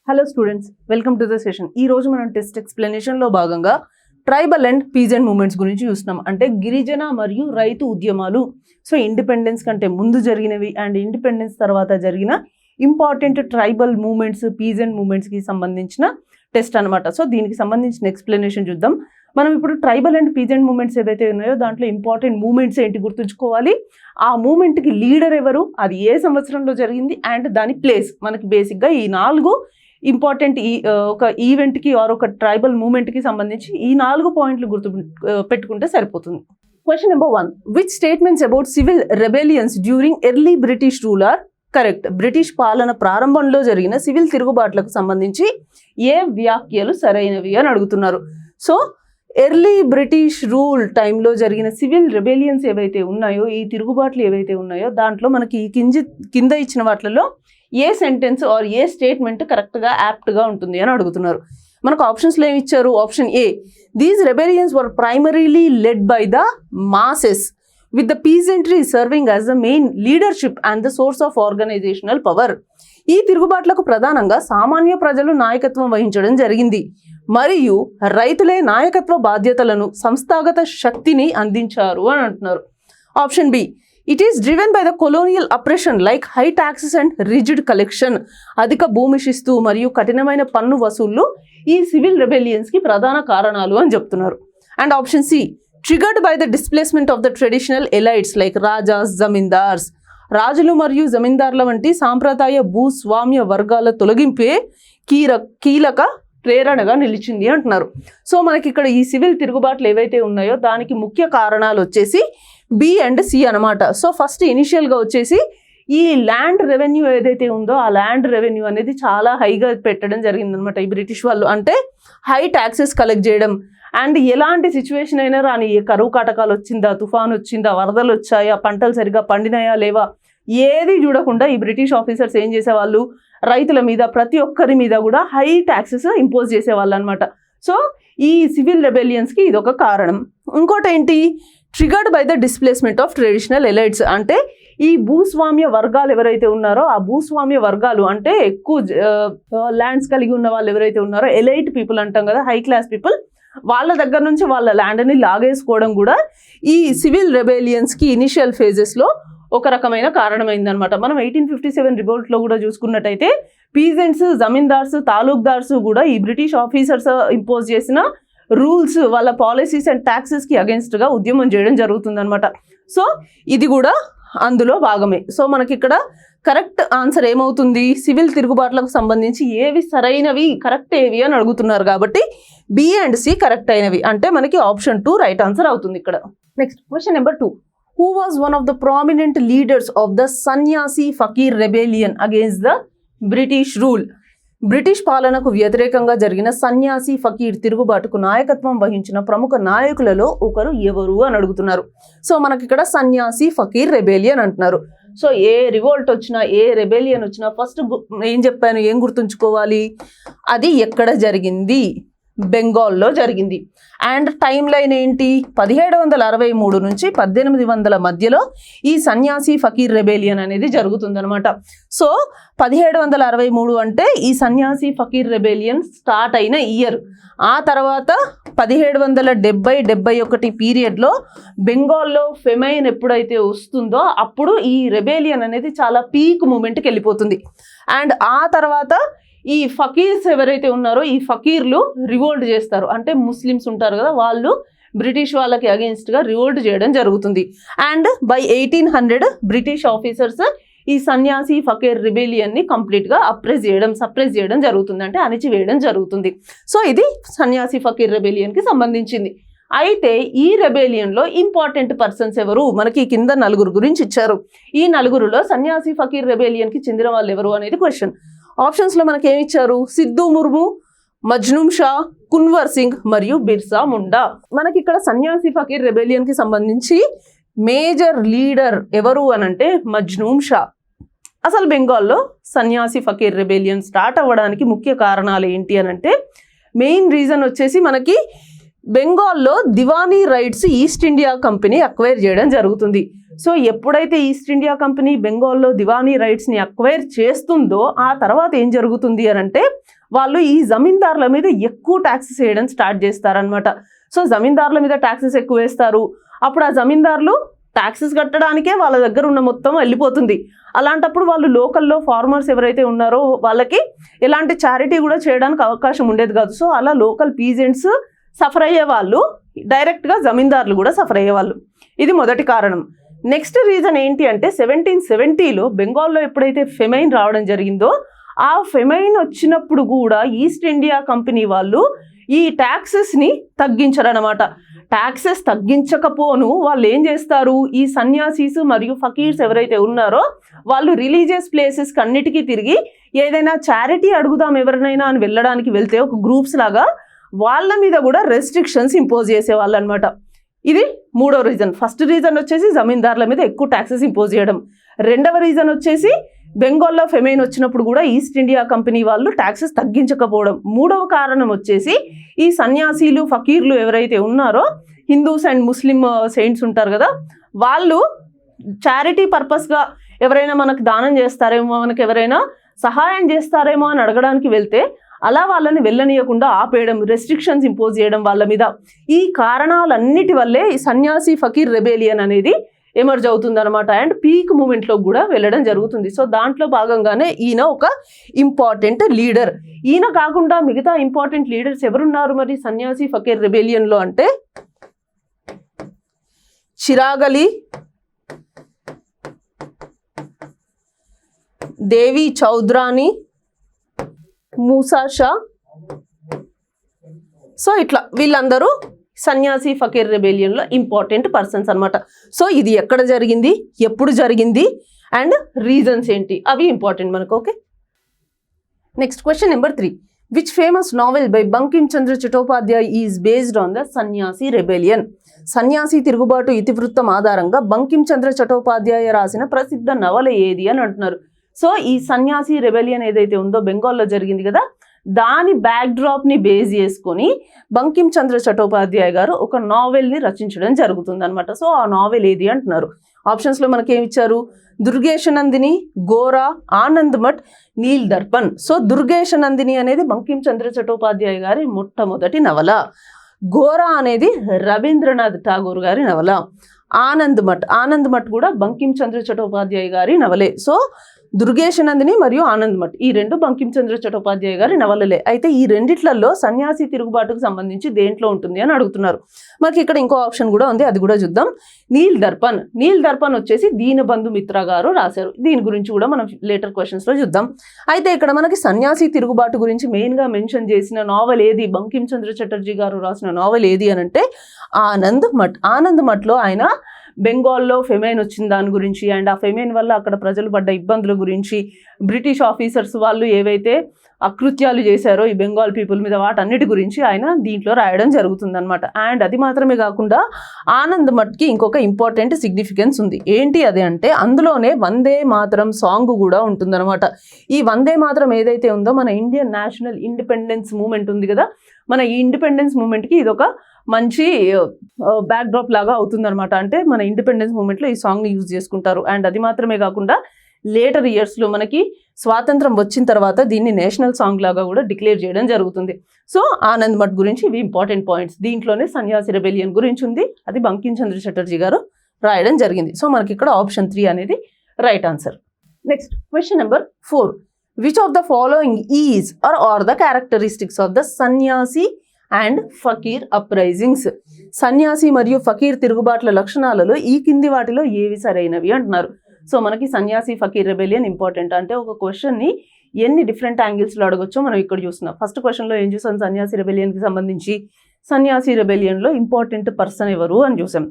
Hello students, welcome to the session. ఈ రోజు మనం టెస్ట్ ఎక్స్ప్లెనేషన్లో భాగంగా ట్రైబల్ అండ్ పీజెంట్ మూమెంట్స్ గురించి చూస్తున్నాం. అంటే గిరిజన మరియు రైతు ఉద్యమాలు. సో ఇండిపెండెన్స్ కంటే ముందు జరిగినవి అండ్ ఇండిపెండెన్స్ తర్వాత జరిగిన ఇంపార్టెంట్ ట్రైబల్ మూమెంట్స్, పీజెంట్ మూమెంట్స్కి సంబంధించిన టెస్ట్ అనమాట. సో దీనికి సంబంధించిన ఎక్స్ప్లెనేషన్ చూద్దాం. మనం ఇప్పుడు ట్రైబల్ అండ్ పీజెంట్ మూమెంట్స్ ఏవైతే ఉన్నాయో దాంట్లో ఇంపార్టెంట్ మూమెంట్స్ ఏంటి గుర్తుంచుకోవాలి, ఆ మూమెంట్కి లీడర్ ఎవరు, అది ఏ సంవత్సరంలో జరిగింది అండ్ దాని ప్లేస్. మనకి బేసిక్గా ఈ 4 ఇంపార్టెంట్ ఒక ఈవెంట్కి ఆర్ ఒక ట్రైబల్ మూమెంట్కి సంబంధించి ఈ 4 పాయింట్లు గుర్తు పెట్టుకుంటే సరిపోతుంది. Question number 1, which statements about civil rebellions during early British rule are correct? British పాలన ప్రారంభంలో జరిగిన సివిల్ తిరుగుబాట్లకు సంబంధించి ఏ వ్యాఖ్యలు సరైనవి అని అడుగుతున్నారు. సో ఎర్లీ బ్రిటిష్ రూల్ టైంలో జరిగిన సివిల్ రెబెలియన్స్ ఏవైతే ఉన్నాయో, ఈ తిరుగుబాట్లు ఏవైతే ఉన్నాయో దాంట్లో మనకి కింద ఇచ్చిన వాటిలో ఏ సెంటెన్స్ ఆర్ ఏ స్టేట్మెంట్ కరెక్ట్గా యాప్ట్గా ఉంటుంది అని అడుగుతున్నారు. మనకు ఆప్షన్స్లో ఏమి ఇచ్చారు? Option A, these rebellions were primarily led by the masses with the peasantry serving as the main leadership and the source of organisational power. ఈ తిరుగుబాట్లకు ప్రధానంగా సామాన్య ప్రజలు నాయకత్వం వహించడం జరిగింది మరియు రైతులే నాయకత్వ బాధ్యతలను, సంస్థాగత శక్తిని అందించారు అని అంటున్నారు. Option B, it is driven by the colonial oppression like high taxes and rigid collection. అధిక భూమి శిస్తు మరియు కఠినమైన పన్ను వసూళ్లు ఈ సివిల్ రెబెలియన్స్కి ప్రధాన కారణాలు అని చెప్తున్నారు. And option C, triggered by the displacement of the traditional elites like rajas, zamindars. రాజులు మరియు జమీందార్ల వంటి సాంప్రదాయ భూస్వామ్య వర్గాల తొలగింపే కీలక ప్రేరణగా నిలిచింది అంటున్నారు. సో మనకి ఇక్కడ ఈ సివిల్ తిరుగుబాట్లు ఏవైతే ఉన్నాయో దానికి ముఖ్య కారణాలు వచ్చేసి బి అండ్ సి అనమాట. సో ఫస్ట్ ఇనిషియల్గా వచ్చేసి ఈ ల్యాండ్ రెవెన్యూ ఏదైతే ఉందో ఆ ల్యాండ్ రెవెన్యూ అనేది చాలా హైగా పెట్టడం జరిగిందనమాట ఈ బ్రిటిష్ వాళ్ళు. అంటే హై ట్యాక్సెస్ కలెక్ట్ చేయడం అండ్ ఎలాంటి సిచ్యువేషన్ అయినా రాని, కరువు కాటకాలు వచ్చిందా, తుఫాన్ వచ్చిందా, వరదలు వచ్చాయా, పంటలు సరిగా పండినాయా లేవా, ఏది చూడకుండా ఈ బ్రిటిష్ ఆఫీసర్స్ ఏం చేసేవాళ్ళు, రైతుల మీద ప్రతి ఒక్కరి మీద కూడా హై ట్యాక్సెస్ ఇంపోజ్ చేసేవాళ్ళు అనమాట. సో ఈ సివిల్ రెబెలియన్స్కి ఇదొక కారణం. ఇంకోటి ఏంటి, triggered by the displacement of traditional elites. అంటే ఈ భూస్వామ్య వర్గాలు ఎవరైతే ఉన్నారో ఆ భూస్వామ్య వర్గాలు అంటే ఎక్కువ ల్యాండ్స్ కలిగి ఉన్న వాళ్ళు ఎవరైతే ఉన్నారో ఎలైట్ పీపుల్ అంటాం కదా, హై క్లాస్ పీపుల్, వాళ్ళ దగ్గర నుంచి వాళ్ళ ల్యాండ్ని లాగేసుకోవడం కూడా ఈ సివిల్ రెబెలియన్స్కి ఇనిషియల్ ఫేజెస్లో ఒక రకమైన కారణమైందనమాట. మనం 1857 రివోల్ట్లో కూడా చూసుకున్నట్టయితే పీజెంట్స్, జమీందార్స్, తాలూక్దార్స్ కూడా ఈ బ్రిటిష్ ఆఫీసర్స్ ఇంపోజ్ చేసిన రూల్స్, వాళ్ళ పాలసీస్ అండ్ ట్యాక్సెస్కి అగెన్స్ట్గా ఉద్యమం చేయడం జరుగుతుందనమాట. సో ఇది కూడా అందులో భాగమే. సో మనకి ఇక్కడ కరెక్ట్ ఆన్సర్ ఏమవుతుంది, సివిల్ తిరుగుబాట్లకు సంబంధించి ఏవి సరైనవి, కరెక్ట్ ఏవి అని అడుగుతున్నారు కాబట్టి బి అండ్ సి కరెక్ట్ అయినవి. అంటే మనకి ఆప్షన్ 2 రైట్ ఆన్సర్ అవుతుంది ఇక్కడ. Next question number 2, who was one of the prominent leaders of the Sannyasi Fakir rebellion against the British rule? British పాలనకు వ్యతిరేకంగా జరిగిన సన్యాసి ఫకీర్ తిరుగుబాటుకు నాయకత్వం వహించిన ప్రముఖ నాయకులలో ఒకరు ఎవరు అని అడుగుతున్నారు. సో మనకి ఇక్కడ సన్యాసి ఫకీర్ రెబెలియన్ అంటున్నారు. సో ఏ రివోల్ట్ వచ్చినా, ఏ రెబెలియన్ వచ్చినా ఫస్ట్ ఏం చెప్పాను, ఏం గుర్తుంచుకోవాలి, అది ఎక్కడ జరిగింది, బెంగాల్లో జరిగింది. అండ్ టైం లైన్ ఏంటి, 1763 నుంచి 1800 మధ్యలో ఈ సన్యాసి ఫకీర్ రెబెలియన్ అనేది జరుగుతుందనమాట. సో 1763 అంటే ఈ సన్యాసి ఫకీర్ రెబెలియన్ స్టార్ట్ అయిన ఇయర్. ఆ తర్వాత 1770-71 పీరియడ్లో బెంగాల్లో ఫెమైన్ ఎప్పుడైతే వస్తుందో అప్పుడు ఈ రెబెలియన్ అనేది చాలా పీక్ మూమెంట్కి వెళ్ళిపోతుంది. అండ్ ఆ తర్వాత ఈ ఫకీర్స్ ఎవరైతే ఉన్నారో ఈ ఫకీర్లు రివోల్ట్ చేస్తారు. అంటే ముస్లిమ్స్ ఉంటారు కదా, వాళ్ళు బ్రిటిష్ వాళ్ళకి అగెన్స్ట్గా రివోల్ట్ చేయడం జరుగుతుంది. అండ్ బై 1800 బ్రిటిష్ ఆఫీసర్స్ ఈ సన్యాసి ఫకీర్ రిబెలియన్ని కంప్లీట్గా సప్రెస్ చేయడం జరుగుతుంది, అంటే అణిచివేయడం జరుగుతుంది. సో ఇది సన్యాసి ఫకీర్ రెబెలియన్కి సంబంధించింది. అయితే ఈ రెబెలియన్లో ఇంపార్టెంట్ పర్సన్స్ ఎవరు, మనకి కింద 4 గురించి ఇచ్చారు. ఈ 4లో సన్యాసి ఫకీర్ రెబెలియన్కి చెందిన వాళ్ళు ఎవరు అనేది క్వశ్చన్. ఆప్షన్స్లో మనకి ఏమి ఇచ్చారు, సిద్ధు ముర్ము, మజ్నూమ్ షా, కున్వర్ సింగ్ మరియు బిర్సా ముండా. మనకి ఇక్కడ సన్యాసి ఫకీర్ రెబెలియన్కి సంబంధించి మేజర్ లీడర్ ఎవరు అనంటే మజ్నూమ్ షా. అసలు బెంగాల్లో సన్యాసి ఫకీర్ రెబెలియన్ స్టార్ట్ అవ్వడానికి ముఖ్య కారణాలు ఏంటి అనంటే, మెయిన్ రీజన్ వచ్చేసి మనకి బెంగాల్లో Diwani rights east India company acquire చేయడం జరుగుతుంది. సో ఎప్పుడైతే ఈస్ట్ ఇండియా కంపెనీ బెంగాల్లో దివానీ రైట్స్ని అక్వైర్ చేస్తుందో ఆ తర్వాత ఏం జరుగుతుంది అని అంటే వాళ్ళు ఈ జమీందారుల మీద ఎక్కువ ట్యాక్సెస్ వేయడం స్టార్ట్ చేస్తారనమాట. సో జమీందారుల మీద ట్యాక్సెస్ ఎక్కువ వేస్తారు. అప్పుడు ఆ జమీందారులు ట్యాక్సెస్ కట్టడానికే వాళ్ళ దగ్గర ఉన్న మొత్తం వెళ్ళిపోతుంది. అలాంటప్పుడు వాళ్ళు లోకల్లో ఫార్మర్స్ ఎవరైతే ఉన్నారో వాళ్ళకి ఎలాంటి చారిటీ కూడా చేయడానికి అవకాశం ఉండేది కాదు. సో అలా లోకల్ పీజెంట్స్ సఫర్ అయ్యే వాళ్ళు, డైరెక్ట్గా జమీందారులు కూడా సఫర్ అయ్యేవాళ్ళు. ఇది మొదటి కారణం. నెక్స్ట్ రీజన్ ఏంటి అంటే 1770లో బెంగాల్లో ఎప్పుడైతే ఫెమైన్ రావడం జరిగిందో ఆ ఫెమైన్ వచ్చినప్పుడు కూడా ఈస్ట్ ఇండియా కంపెనీ వాళ్ళు ఈ ట్యాక్సెస్ని తగ్గించరనమాట. ట్యాక్సెస్ తగ్గించకపోను వాళ్ళు ఏం చేస్తారు, ఈ సన్యాసీస్ మరియు ఫకీర్స్ ఎవరైతే ఉన్నారో వాళ్ళు రిలీజియస్ ప్లేసెస్కి అన్నిటికీ తిరిగి ఏదైనా చారిటీ అడుగుదాం ఎవరినైనా అని వెళ్ళడానికి వెళ్తే ఒక గ్రూప్స్ లాగా వాళ్ళ మీద కూడా రెస్ట్రిక్షన్స్ ఇంపోజ్ చేసేవాళ్ళు అనమాట. ఇది మూడో రీజన్. ఫస్ట్ రీజన్ వచ్చేసి జమీందారుల మీద ఎక్కువ ట్యాక్సెస్ ఇంపోజ్ చేయడం. రెండవ రీజన్ వచ్చేసి బెంగాల్లో ఫెమైన్ వచ్చినప్పుడు కూడా ఈస్ట్ ఇండియా కంపెనీ వాళ్ళు ట్యాక్సెస్ తగ్గించకపోవడం. మూడవ కారణం వచ్చేసి ఈ సన్యాసీలు ఫకీర్లు ఎవరైతే ఉన్నారో హిందూస్ అండ్ ముస్లిం సెయింట్స్ ఉంటారు కదా, వాళ్ళు చారిటీ పర్పస్గా ఎవరైనా మనకు దానం చేస్తారేమో, మనకు ఎవరైనా సహాయం చేస్తారేమో అని అడగడానికి వెళ్తే అలా వాళ్ళని వెళ్ళనీయకుండా ఆపేయడం, రెస్ట్రిక్షన్స్ ఇంపోజ్ చేయడం వాళ్ళ మీద. ఈ కారణాలన్నిటి వల్లే ఈ సన్యాసి ఫకీర్ రెబేలియన్ అనేది ఎమర్జ్ అవుతుంది అనమాట. అండ్ పీక్ మూమెంట్లో కూడా వెళ్ళడం జరుగుతుంది. సో దాంట్లో భాగంగానే ఈయన ఒక ఇంపార్టెంట్ లీడర్. ఈయన కాకుండా మిగతా ఇంపార్టెంట్ లీడర్స్ ఎవరున్నారు మరి సన్యాసి ఫకీర్ రెబేలియన్లో అంటే చిరాగ్ అలీ, దేవి చౌద్రాని, మూసా షా. సో ఇట్లా వీళ్ళందరూ సన్యాసి ఫకీర్ రెబేలియన్లో ఇంపార్టెంట్ పర్సన్స్ అనమాట. సో ఇది ఎక్కడ జరిగింది, ఎప్పుడు జరిగింది అండ్ రీజన్స్ ఏంటి అవి ఇంపార్టెంట్ మనకు. Okay, next question number 3. Which famous novel by Bankim Chandra Chattopadhyay is based on the Sanyasi rebellion? సన్యాసి తిరుగుబాటు ఇతివృత్తం ఆధారంగా బంకిం చంద్ర చటోపాధ్యాయ రాసిన ప్రసిద్ధ నవల ఏది అని అంటున్నారు. సో ఈ సన్యాసి రెబెలియన్ ఏదైతే ఉందో బెంగాల్లో జరిగింది కదా, దాని బ్యాక్డ్రాప్ని బేస్ చేసుకొని బంకిం చంద్ర చటోపాధ్యాయ గారు ఒక నావెల్ని రచించడం జరుగుతుంది అనమాట. సో ఆ నావెల్ ఏది అంటున్నారు. ఆప్షన్స్లో మనకి ఏమి ఇచ్చారు, దుర్గేశనందిని, గోరా, ఆనంద్ మఠ్, నీల్ దర్పణ్. సో దుర్గేశనందిని అనేది బంకిం చంద్ర చటోపాధ్యాయ గారి మొట్టమొదటి నవల. గోరా అనేది రవీంద్రనాథ్ ఠాగూర్ గారి నవల. ఆనంద్ మఠ్ కూడా బంకిం చంద్ర చటోపాధ్యాయ గారి నవలే. సో దుర్గేశనందిని మరియు ఆనంద్ మఠ్ ఈ రెండు బంకిం చంద్ర చటోపాధ్యాయ గారి నవలలే. అయితే ఈ రెండిట్లలో సన్యాసి తిరుగుబాటుకు సంబంధించి దేంట్లో ఉంటుంది అని అడుగుతున్నారు. మనకి ఇక్కడ ఇంకో ఆప్షన్ కూడా ఉంది, అది కూడా చూద్దాం. నీల్ దర్పణ్ వచ్చేసి దీనబంధు మిత్ర గారు రాశారు. దీని గురించి కూడా మనం లేటర్ క్వశ్చన్స్లో చూద్దాం. అయితే ఇక్కడ మనకి సన్యాసి తిరుగుబాటు గురించి మెయిన్గా మెన్షన్ చేసిన నావెల్ ఏది, బంకిం చంద్ర చటర్జీ గారు రాసిన నావెల్ ఏది అని అంటే ఆనంద్ మఠ్లో ఆయన బెంగాల్లో ఫెమైన్ వచ్చిన దాని గురించి అండ్ ఆ ఫెమైన్ వల్ల అక్కడ ప్రజలు పడ్డ ఇబ్బందుల గురించి, బ్రిటిష్ ఆఫీసర్స్ వాళ్ళు ఏవైతే అకృత్యాలు చేశారో ఈ బెంగాల్ పీపుల్ మీద వాటన్నిటి గురించి ఆయన దీంట్లో రాయడం జరుగుతుందన్నమాట. అండ్ అది మాత్రమే కాకుండా ఆనంద్ మఠ్కి ఇంకొక ఇంపార్టెంట్ సిగ్నిఫికెన్స్ ఉంది. ఏంటి అది అంటే అందులోనే వందే మాతరం సాంగ్ కూడా ఉంటుందన్నమాట. ఈ వందే మాతరం ఏదైతే ఉందో మన ఇండియన్ నేషనల్ ఇండిపెండెన్స్ మూమెంట్ ఉంది కదా, మన ఈ ఇండిపెండెన్స్ మూమెంట్కి ఇదొక మంచి బ్యాక్డ్రాప్ లాగా అవుతుందన్నమాట. అంటే మన ఇండిపెండెన్స్ మూమెంట్లో ఈ సాంగ్ని యూజ్ చేసుకుంటారు. అండ్ అది మాత్రమే కాకుండా లేటర్ ఇయర్స్లో మనకి స్వాతంత్రం వచ్చిన తర్వాత దీన్ని నేషనల్ సాంగ్ లాగా కూడా డిక్లేర్ చేయడం జరుగుతుంది. సో ఆనంద్ మఠ్ గురించి ఇవి ఇంపార్టెంట్ పాయింట్స్. దీంట్లోనే సన్యాసి రెబెలియన్ గురించి ఉంది, అది బంకిం చంద్ర చటర్జీ గారు రాయడం జరిగింది. సో మనకి ఇక్కడ ఆప్షన్ 3 అనేది right answer. Next question number 4. Which of the following is are the characteristics of the Sanyasi and Fakir uprisings? సన్యాసి మరియు ఫకీర్ తిరుగుబాట్ల లక్షణాలలో ఈ కింది వాటిలో ఏవి సరైనవి అంటున్నారు. సో మనకి సన్యాసి ఫకీర్ రెబెలియన్ ఇంపార్టెంట్. అంటే ఒక క్వశ్చన్ని ఎన్ని డిఫరెంట్ యాంగిల్స్లో అడగొచ్చో మనం ఇక్కడ చూస్తున్నాం. ఫస్ట్ క్వశ్చన్లో ఏం చూసాం, సన్యాసి రెబెలియన్కి సంబంధించి సన్యాసి రెబెలియన్లో ఇంపార్టెంట్ పర్సన్ ఎవరు అని చూసాం.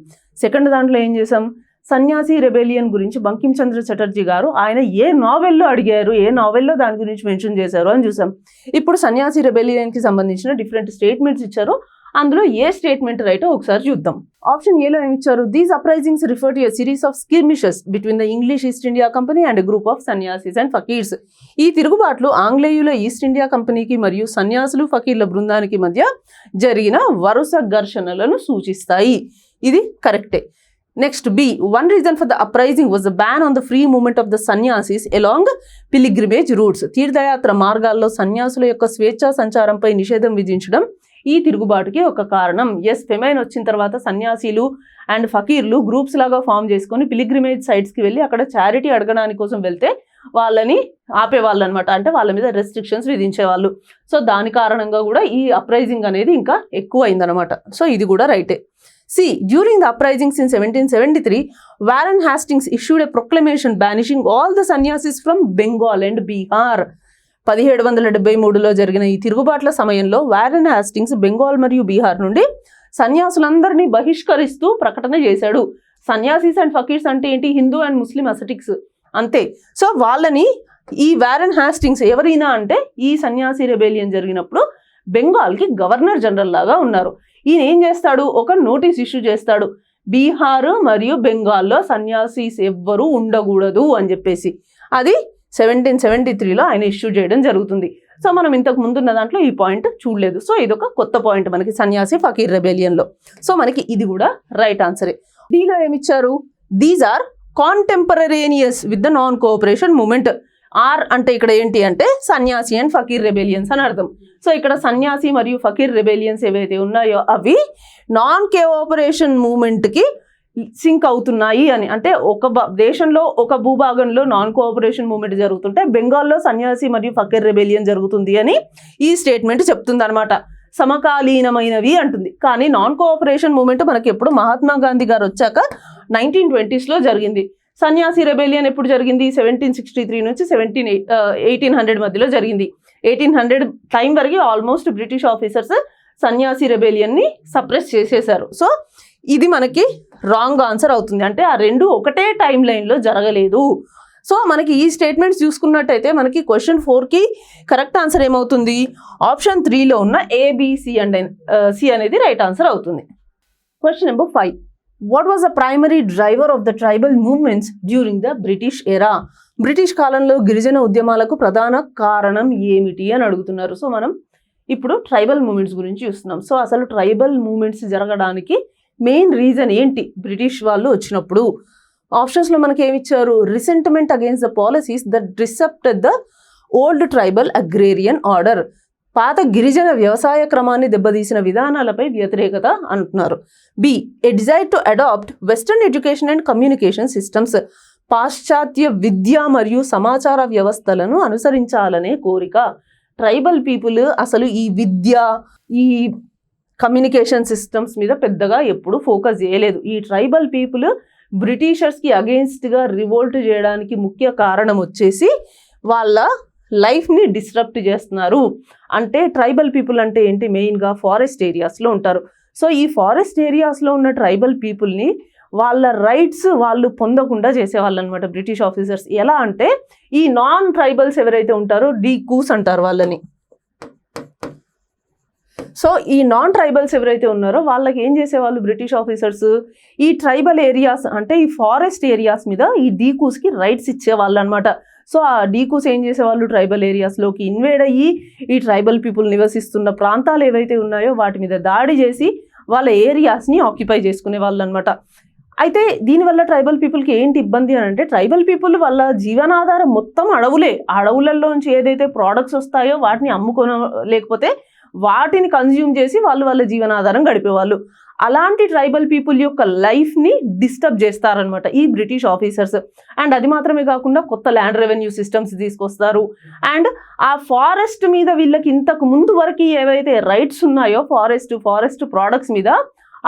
సెకండ్ దాంట్లో ఏం చేసాం, సన్యాసి రెబెలియన్ గురించి బంకిం చంద్ర చటర్జీ గారు ఆయన ఏ నావెల్లో అడిగారు, ఏ నావెల్లో దాని గురించి మెన్షన్ చేశారు అని చూసాం. ఇప్పుడు సన్యాసి రెబెలియన్కి సంబంధించిన డిఫరెంట్ స్టేట్మెంట్స్ ఇచ్చారు, అందులో ఏ స్టేట్మెంట్ రైటో ఒకసారి చూద్దాం. ఆప్షన్ ఏలో ఏమి ఇచ్చారు, these uprisings refer to a series of skirmishes between the English East India Company and group of sannyasis and fakirs. ఈ తిరుగుబాట్లు ఆంగ్లేయుల ఈస్ట్ ఇండియా కంపెనీకి మరియు సన్యాసులు ఫకీర్ల బృందానికి మధ్య జరిగిన వరుస ఘర్షణలను సూచిస్తాయి. ఇది కరెక్టే. Next B, one reason for the uprising was the ban on the free movement of the Sanyasis along pilgrimage routes. తీర్థయాత్ర మార్గాల్లో సన్యాసుల యొక్క స్వేచ్ఛా సంచారంపై నిషేధం విధించడం ఈ తిరుగుబాటుకి ఒక కారణం. ఎస్, ఫెమైన్ వచ్చిన తర్వాత సన్యాసీలు అండ్ ఫకీర్లు గ్రూప్స్ లాగా ఫామ్ చేసుకొని పిలిగ్రిమేజ్ సైట్స్కి వెళ్ళి అక్కడ చారిటీ అడగడానికి కోసం వెళ్తే వాళ్ళని ఆపేవాళ్ళు అనమాట. అంటే వాళ్ళ మీద రెస్ట్రిక్షన్స్ విధించేవాళ్ళు. సో దాని కారణంగా కూడా ఈ అప్రైజింగ్ అనేది ఇంకా ఎక్కువ అయిందనమాట. సో ఇది కూడా రైటే. C, during the uprisings in 1773 Warren Hastings issued a proclamation banishing all the sannyasis from Bengal and Bihar. 1773లో జరిగిన ఈ తిరుగుబాట్ల సమయంలో వారెన్ హాస్టింగ్స్ బెంగాల్ మరియు బీహార్ నుండి సన్యాసులందరినీ బహిష్కరిస్తూ ప్రకటన చేశాడు. సన్యాసీస్ అండ్ ఫకీర్స్ అంటే ఏంటి? హిందూ అండ్ ముస్లిం అసెటిక్స్ అంతే. సో వాళ్ళని ఈ వారెన్ హాస్టింగ్స్ ఎవరైనా అంటే ఈ సన్యాసి రెబెలియన్ జరిగినప్పుడు బెంగాల్కి గవర్నర్ జనరల్ లాగా ఉన్నారు. ఈయన ఏం చేస్తాడు? ఒక నోటీస్ ఇష్యూ చేస్తాడు, బీహార్ మరియు బెంగాల్లో సన్యాసీస్ ఎవ్వరూ ఉండకూడదు అని చెప్పేసి. అది 1773లో ఆయన ఇష్యూ చేయడం జరుగుతుంది. సో మనం ఇంతకు ముందున్న దాంట్లో ఈ పాయింట్ చూడలేదు. సో ఇదొక కొత్త పాయింట్ మనకి సన్యాసి ఫకీర్ రెబెలియన్లో. సో మనకి ఇది కూడా రైట్ ఆన్సరే. డీలో ఏమిచ్చారు? These are contemporaneous with the non cooperation movement. Or అంటే ఇక్కడ ఏంటి అంటే సన్యాసి అండ్ ఫకీర్ రెబెలియన్స్ అని అర్థం. సో ఇక్కడ సన్యాసి మరియు ఫకీర్ రెబెలియన్స్ ఏవైతే ఉన్నాయో అవి నాన్ కోఆపరేషన్ మూమెంట్కి సింక్ అవుతున్నాయి అని. అంటే ఒక దేశంలో ఒక భూభాగంలో నాన్ కోఆపరేషన్ మూమెంట్ జరుగుతుంటే బెంగాల్లో సన్యాసి మరియు ఫకీర్ రెబెలియన్ జరుగుతుంది అని ఈ స్టేట్మెంట్ చెప్తుంది అనమాట. సమకాలీనమైనవి అంటుంది. కానీ నాన్ కోఆపరేషన్ మూమెంట్ మనకి ఎప్పుడు మహాత్మా గాంధీ గారు వచ్చాక 1920sలో జరిగింది. సన్యాసి రెబెలియన్ ఎప్పుడు జరిగింది? 1763 నుంచి 1800 మధ్యలో జరిగింది. 1800 టైం వరకు ఆల్మోస్ట్ బ్రిటిష్ ఆఫీసర్స్ సన్యాసి రెబెలియన్ని సప్రెస్ చేసేశారు. సో ఇది మనకి రాంగ్ ఆన్సర్ అవుతుంది. అంటే ఆ రెండు ఒకటే టైం లైన్లో జరగలేదు. సో మనకి ఈ స్టేట్మెంట్స్ చూసుకున్నట్టయితే మనకి క్వశ్చన్ 4కి కరెక్ట్ ఆన్సర్ ఏమవుతుంది? ఆప్షన్ 3లో ఉన్న ఏబిసి అండ్ సి అనేది రైట్ ఆన్సర్ అవుతుంది. Question number 5, what was the primary driver of the tribal movements during the British ఎరా? బ్రిటిష్ కాలంలో గిరిజన ఉద్యమాలకు ప్రధాన కారణం ఏమిటి అని అడుగుతున్నారు. సో మనం ఇప్పుడు ట్రైబల్ మూవ్మెంట్స్ గురించి చూస్తున్నాం. సో అసలు ట్రైబల్ మూవ్మెంట్స్ జరగడానికి మెయిన్ రీజన్ ఏంటి బ్రిటిష్ వాళ్ళు వచ్చినప్పుడు? ఆప్షన్స్లో మనకి ఏమి ఇచ్చారు? Resentment against the policies that disrupted the old tribal agrarian order. పాత గిరిజన వ్యవసాయ క్రమాన్ని దెబ్బతీసిన విధానాలపై వ్యతిరేకత అంటున్నారు. B, a desire to adopt western education and communication systems. పాశ్చాత్య విద్య మరియు సమాచార వ్యవస్థలను అనుసరించాలనే కోరిక. ట్రైబల్ పీపుల్ అసలు ఈ విద్య, ఈ కమ్యూనికేషన్ సిస్టమ్స్ మీద పెద్దగా ఎప్పుడు ఫోకస్ చేయలేదు. ఈ ట్రైబల్ పీపుల్ బ్రిటిషర్స్కి అగెయిన్స్ట్గా రివోల్ట్ చేయడానికి ముఖ్య కారణం వచ్చేసి వాళ్ళ లైఫ్ని డిస్టర్బ్ చేస్తున్నారు. అంటే ట్రైబల్ పీపుల్ అంటే ఏంటి? మెయిన్గా ఫారెస్ట్ ఏరియాస్లో ఉంటారు. సో ఈ ఫారెస్ట్ ఏరియాస్లో ఉన్న ట్రైబల్ పీపుల్ని వాళ్ళ రైట్స్ వాళ్ళు పొందకుండా చేసేవాళ్ళు అనమాట బ్రిటిష్ ఆఫీసర్స్. ఎలా అంటే ఈ నాన్ ట్రైబల్స్ ఎవరైతే ఉంటారో డీకూస్ అంటారు వాళ్ళని. సో ఈ నాన్ ట్రైబల్స్ ఎవరైతే ఉన్నారో వాళ్ళకి ఏం చేసేవాళ్ళు బ్రిటిష్ ఆఫీసర్స్? ఈ ట్రైబల్ ఏరియాస్ అంటే ఈ ఫారెస్ట్ ఏరియాస్ మీద ఈ డీకూస్కి రైట్స్ ఇచ్చేవాళ్ళు అనమాట. సో ఆ డీకూస్ ఏం చేసేవాళ్ళు? ట్రైబల్ ఏరియాస్లోకి ఇన్వేడ్ అయ్యి ఈ ట్రైబల్ పీపుల్ నివసిస్తున్న ప్రాంతాలు ఏవైతే ఉన్నాయో వాటి మీద దాడి చేసి వాళ్ళ ఏరియాస్ని ఆక్యుపై చేసుకునే వాళ్ళు అనమాట. అయితే దీనివల్ల ట్రైబల్ పీపుల్కి ఏంటి ఇబ్బంది అని అంటే, ట్రైబల్ పీపుల్ వాళ్ళ జీవనాధారం మొత్తం అడవులే. అడవులలోంచి ఏదైతే ప్రోడక్ట్స్ వస్తాయో వాటిని లేకపోతే వాటిని కన్జ్యూమ్ చేసి వాళ్ళ జీవనాధారం గడిపేవాళ్ళు. అలాంటి ట్రైబల్ పీపుల్ యొక్క లైఫ్ని డిస్టర్బ్ చేస్తారనమాట ఈ బ్రిటిష్ ఆఫీసర్స్. అండ్ అది మాత్రమే కాకుండా కొత్త ల్యాండ్ రెవెన్యూ సిస్టమ్స్ తీసుకొస్తారు. అండ్ ఆ ఫారెస్ట్ మీద వీళ్ళకి ఇంతకు ముందు వరకు ఏవైతే రైట్స్ ఉన్నాయో ఫారెస్ట్ ప్రోడక్ట్స్ మీద,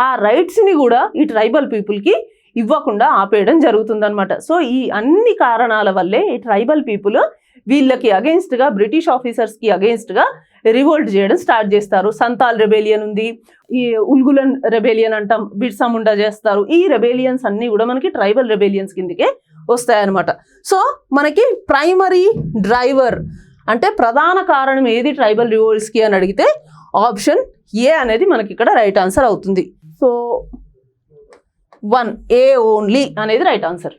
ఆ రైట్స్ని కూడా ఈ ట్రైబల్ పీపుల్కి ఇవ్వకుండా ఆపేయడం జరుగుతుందన్నమాట. సో ఈ అన్ని కారణాల వల్లే ఈ ట్రైబల్ పీపుల్ వీళ్ళకి అగెయిన్స్ట్గా, బ్రిటిష్ ఆఫీసర్స్కి అగెయిన్స్ట్గా రివోల్ట్ చేయడం స్టార్ట్ చేస్తారు. సంతాల్ రెబేలియన్ ఉంది, ఈ ఉల్గులన్ రెబేలియన్ అంటాం, బిర్సా ముండా చేస్తారు. ఈ రెబేలియన్స్ అన్నీ కూడా మనకి ట్రైబల్ రెబేలియన్స్ కిందకే వస్తాయన్నమాట. సో మనకి ప్రైమరీ డ్రైవర్ అంటే ప్రధాన కారణం ఏది ట్రైబల్ రివోల్ట్స్కి అని అడిగితే ఆప్షన్ ఏ అనేది మనకి ఇక్కడ రైట్ ఆన్సర్ అవుతుంది. సో 1 A ఓన్లీ అనేది రైట్ ఆన్సర్.